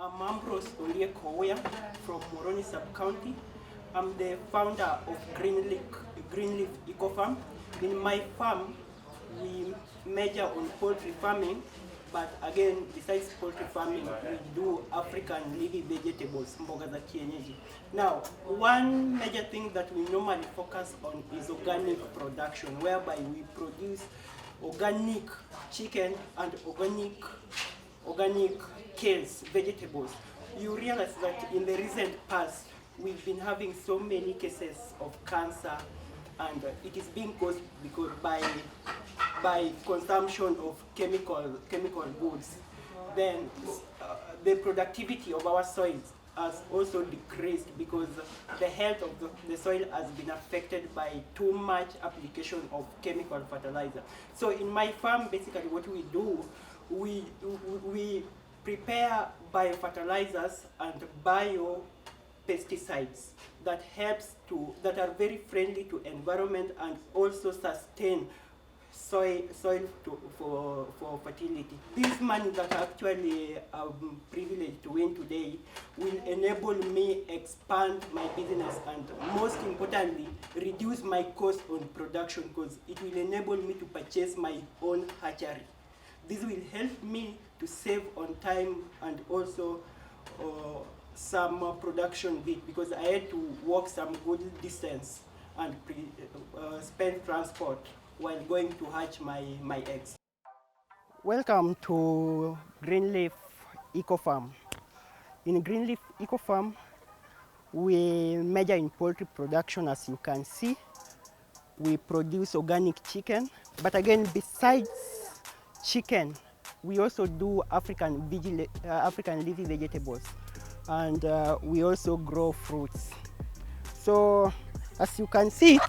I'm Ambrose Ondiek from Moroni Sub-County. I'm the founder of Greenleaf Ecofarm. In my farm, we major on poultry farming, but again, besides poultry farming, we do African leafy vegetables, mboga za kienyeji. Now, one major thing that we normally focus on is organic production, whereby we produce organic chicken and organic kales, vegetables. You realize that in the recent past, we've been having so many cases of cancer, and it is being caused because by consumption of chemical goods. Then the productivity of our soils has also decreased because the health of the soil has been affected by too much application of chemical fertilizer. So in my farm, basically what we do, we prepare biofertilizers and biopesticides that are very friendly to environment and also sustain soil for fertility. This money that actually I'm privileged to win today will enable me expand my business and most importantly reduce my cost on production because it will enable me to purchase my own hatchery. This will help me to save on time and also some production bit because I had to walk some good distance and spend transport while going to hatch my eggs. Welcome to Greenleaf Ecofarm. In Greenleaf Ecofarm, we major in poultry production. As you can see, we produce organic chicken, but again, besides chicken, we also do African leafy vegetables, and we also grow fruits. So, as you can see,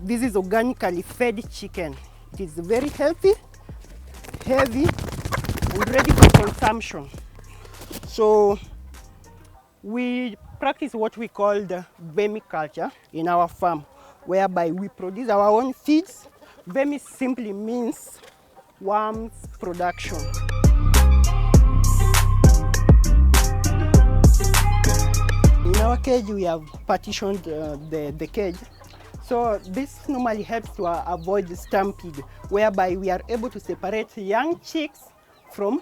this is organically fed chicken. It is very healthy, heavy, and ready for consumption. So we practice what we call the Vemmi Culture in our farm, whereby we produce our own feeds. Vemmi simply means worms production. In our cage, we have partitioned the cage. So this normally helps to avoid stampede, whereby we are able to separate young chicks from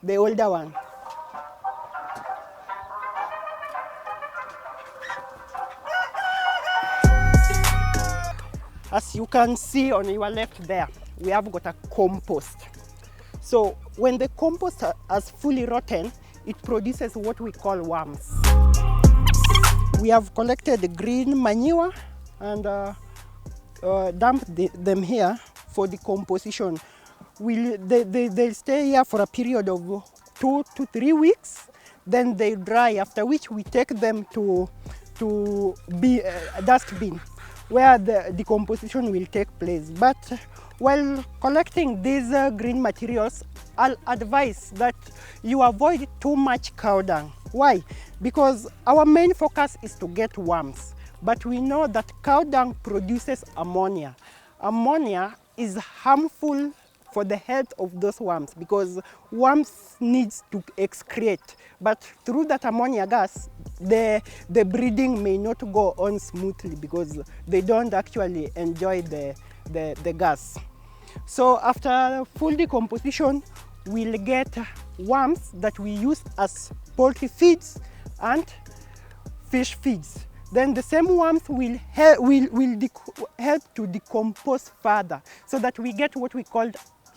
the older one. As you can see on your left there, we have got a compost. So when the compost has fully rotten, it produces what we call worms. We have collected the green manure and dumped them here for decomposition. They'll stay here for a period of 2 to 3 weeks, then they dry, after which we take them to a dustbin where the decomposition will take place. But while collecting these green materials, I'll advise that you avoid too much cow dung. Why? Because our main focus is to get worms. But we know that cow dung produces ammonia. Ammonia is harmful for the health of those worms because worms needs to excrete. But through that ammonia gas, the breeding may not go on smoothly because they don't actually enjoy the gas. So after full decomposition, we'll get worms that we use as poultry feeds and fish feeds. Then the same worms will help to decompose further so that we get what we call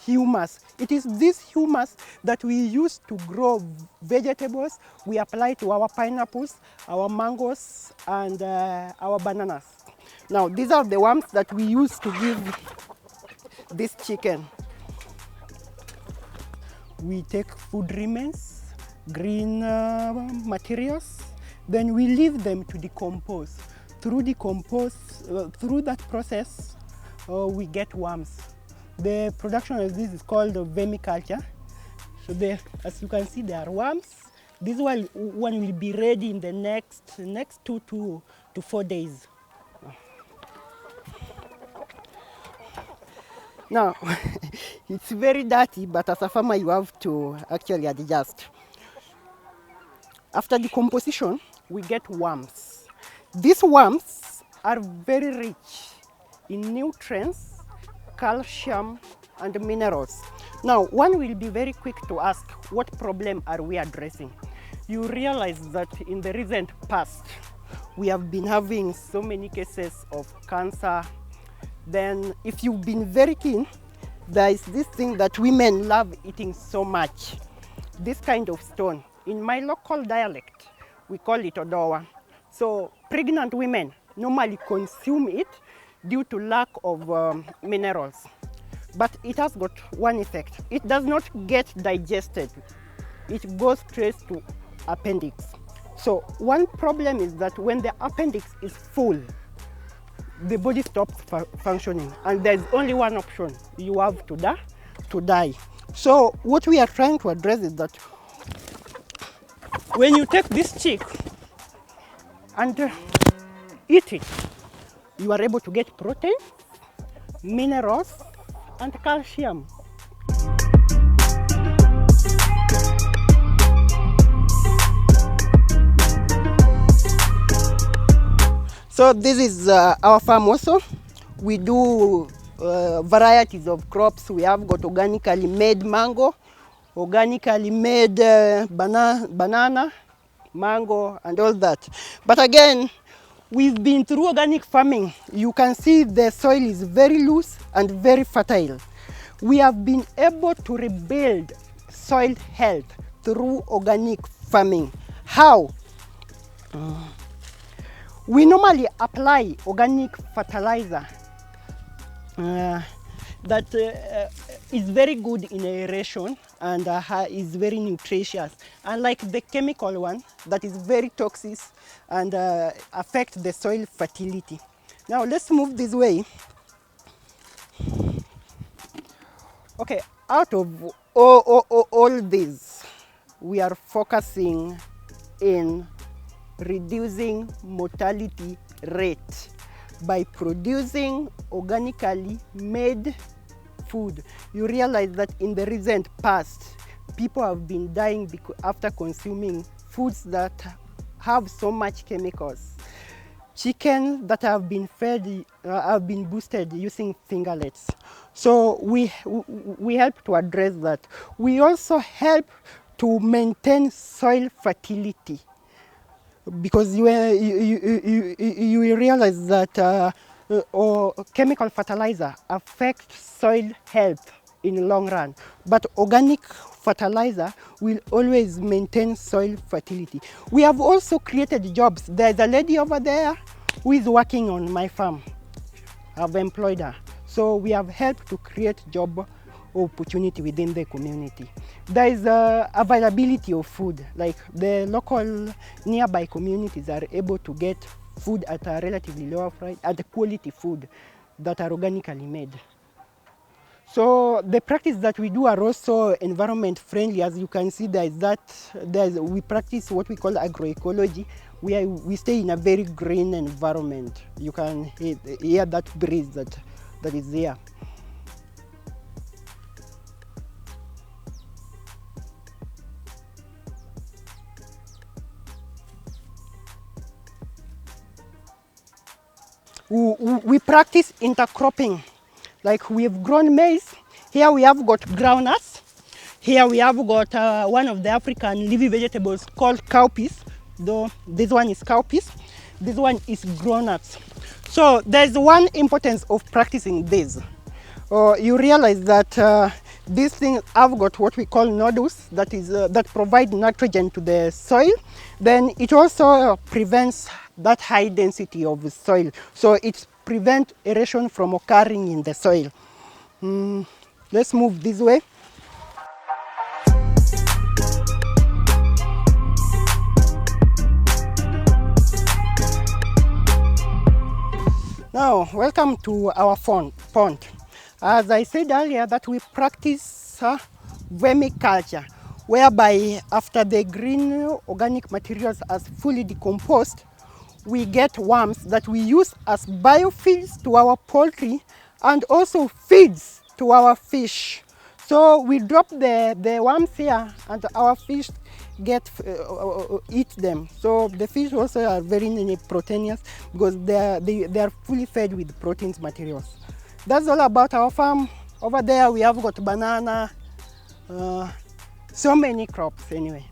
humus. It is this humus that we use to grow vegetables. We apply to our pineapples, our mangoes, and our bananas. Now, these are the worms that we use to give this chicken. We take food remains, green materials, then we leave them to decompose. Through that process, we get worms. The production of this is called Vemmi Culture. So as you can see, there are worms. This one will be ready in the next 2 to 4 days. Now, It's very dirty, but as a farmer, you have to actually adjust. After decomposition, we get worms. These worms are very rich in nutrients, calcium, and minerals. Now, one will be very quick to ask, what problem are we addressing? You realize that in the recent past, we have been having so many cases of cancer. Then, if you've been very keen, there is this thing that women love eating so much, this kind of stone. In my local dialect, we call it odowa. So pregnant women normally consume it due to lack of minerals. But it has got one effect. It does not get digested. It goes straight to appendix. So one problem is that when the appendix is full, the body stops functioning, and there's only one option: you have to die. So what we are trying to address is that when you take this chick and eat it, you are able to get protein, minerals, and calcium. So this is our farm also. We do varieties of crops. We have got organically made mango, organically made banana, mango, and all that. But again, we've been through organic farming. You can see the soil is very loose and very fertile. We have been able to rebuild soil health through organic farming. How? We normally apply organic fertilizer that is very good in aeration and is very nutritious, unlike the chemical one that is very toxic and affect the soil fertility. Now let's move this way. Okay, out of all this, we are focusing in reducing mortality rate by producing organically made food. You realize that in the recent past, people have been dying after consuming foods that have so much chemicals. Chicken that have been fed, have been boosted using fingerlets. So we help to address that. We also help to maintain soil fertility, because you realize that chemical fertilizer affects soil health in the long run, but organic fertilizer will always maintain soil fertility. We have also created jobs. There's a lady over there who is working on my farm. I've employed her. So we have helped to create job opportunity within the community. There is availability of food, like the local nearby communities are able to get food at a relatively lower price, at the quality food that are organically made. So the practice that we do are also environment friendly. As you can see, we practice what we call agroecology. We stay in a very green environment. You can hear that breeze that is there. We practice intercropping. Like we've grown maize. Here we have got groundnuts. Here we have got one of the African leafy vegetables called cowpeas. Though this one is cowpeas, this one is groundnuts. So there's one importance of practicing this. You realize that these things have got what we call nodules that provide nitrogen to the soil. Then it also prevents that high density of the soil. So it prevents erosion from occurring in the soil. Let's move this way. Now, welcome to our pond. As I said earlier, that we practice Vemmi Culture, whereby after the green organic materials are fully decomposed, we get worms that we use as biofeeds to our poultry and also feeds to our fish. So we drop the worms here, and our fish eat them. So the fish also are very proteinous because they are fully fed with proteins materials. That's all about our farm. Over there we have got banana, so many crops anyway.